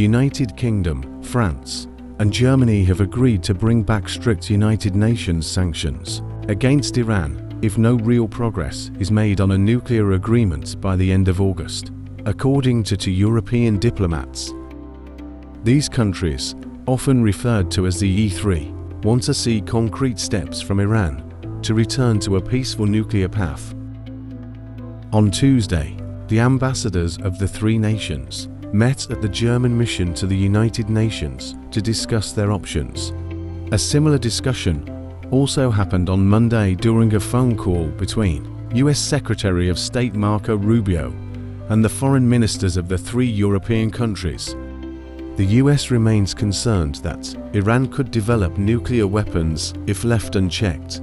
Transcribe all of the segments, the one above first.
United Kingdom, France, and Germany have agreed to bring back strict United Nations sanctions against Iran if no real progress is made on a nuclear agreement by the end of August, according to two European diplomats. These countries, often referred to as the E3, want to see concrete steps from Iran to return to a peaceful nuclear path. On Tuesday, the ambassadors of the three nations met at the German mission to the United Nations to discuss their options. A similar discussion also happened on Monday during a phone call between US Secretary of State Marco Rubio and the foreign ministers of the three European countries. The US remains concerned that Iran could develop nuclear weapons if left unchecked.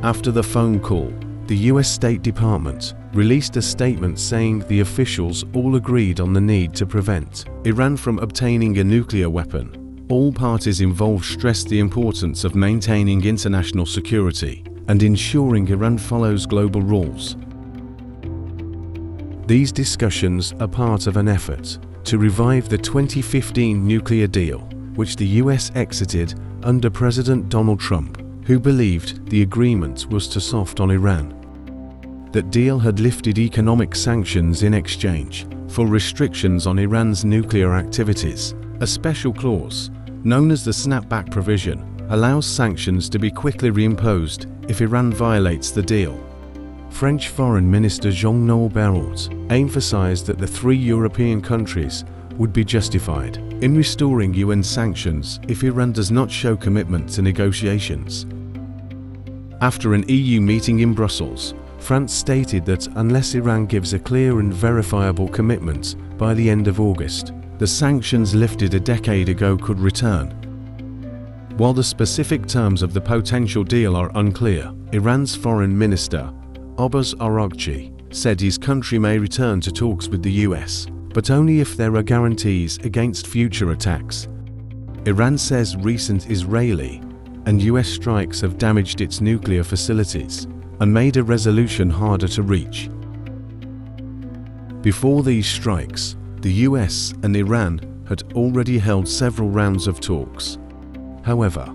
After the phone call, the US State Department released a statement saying the officials all agreed on the need to prevent Iran from obtaining a nuclear weapon. All parties involved stressed the importance of maintaining international security and ensuring Iran follows global rules. These discussions are part of an effort to revive the 2015 nuclear deal, which the US exited under President Donald Trump, who believed the agreement was too soft on Iran. That deal had lifted economic sanctions in exchange for restrictions on Iran's nuclear activities. A special clause, known as the snapback provision, allows sanctions to be quickly reimposed if Iran violates the deal. French Foreign Minister Jean-Noël Barrot emphasized that the three European countries would be justified in restoring UN sanctions if Iran does not show commitment to negotiations. After an EU meeting in Brussels, France stated that unless Iran gives a clear and verifiable commitment by the end of August, the sanctions lifted a decade ago could return. While the specific terms of the potential deal are unclear, Iran's foreign minister, Abbas Araghchi, said his country may return to talks with the US, but only if there are guarantees against future attacks. Iran says recent Israeli and US strikes have damaged its nuclear facilities and made a resolution harder to reach. Before these strikes, the US and Iran had already held several rounds of talks. However,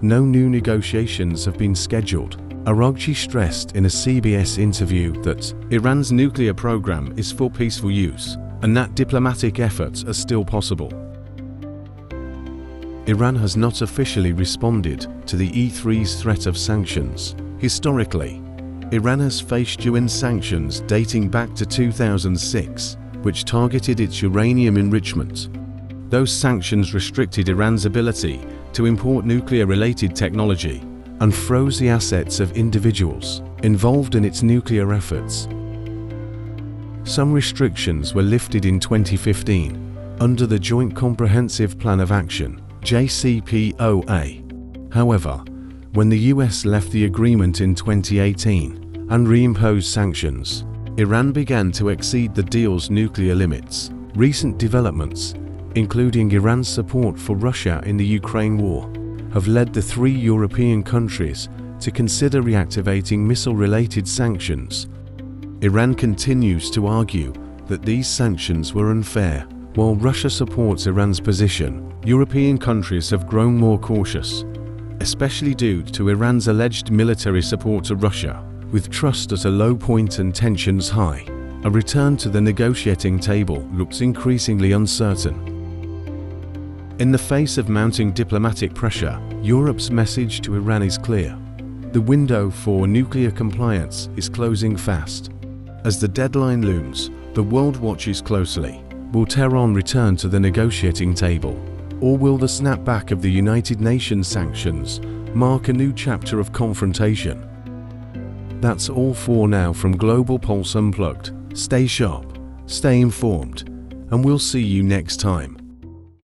no new negotiations have been scheduled. Araghchi stressed in a CBS interview that Iran's nuclear program is for peaceful use and that diplomatic efforts are still possible. Iran has not officially responded to the E3's threat of sanctions. Historically, Iran has faced UN sanctions dating back to 2006, which targeted its uranium enrichment. Those sanctions restricted Iran's ability to import nuclear-related technology and froze the assets of individuals involved in its nuclear efforts. Some restrictions were lifted in 2015 under the Joint Comprehensive Plan of Action, JCPOA. However, when the US left the agreement in 2018 and reimposed sanctions, Iran began to exceed the deal's nuclear limits. Recent developments, including Iran's support for Russia in the Ukraine war, have led the three European countries to consider reactivating missile-related sanctions. Iran continues to argue that these sanctions were unfair. While Russia supports Iran's position, European countries have grown more cautious, especially due to Iran's alleged military support to Russia. With trust at a low point and tensions high, a return to the negotiating table looks increasingly uncertain. In the face of mounting diplomatic pressure, Europe's message to Iran is clear. The window for nuclear compliance is closing fast. As the deadline looms, the world watches closely. Will Tehran return to the negotiating table? Or will the snapback of the United Nations sanctions mark a new chapter of confrontation? That's all for now from Global Pulse Unplugged. Stay sharp, stay informed, and we'll see you next time.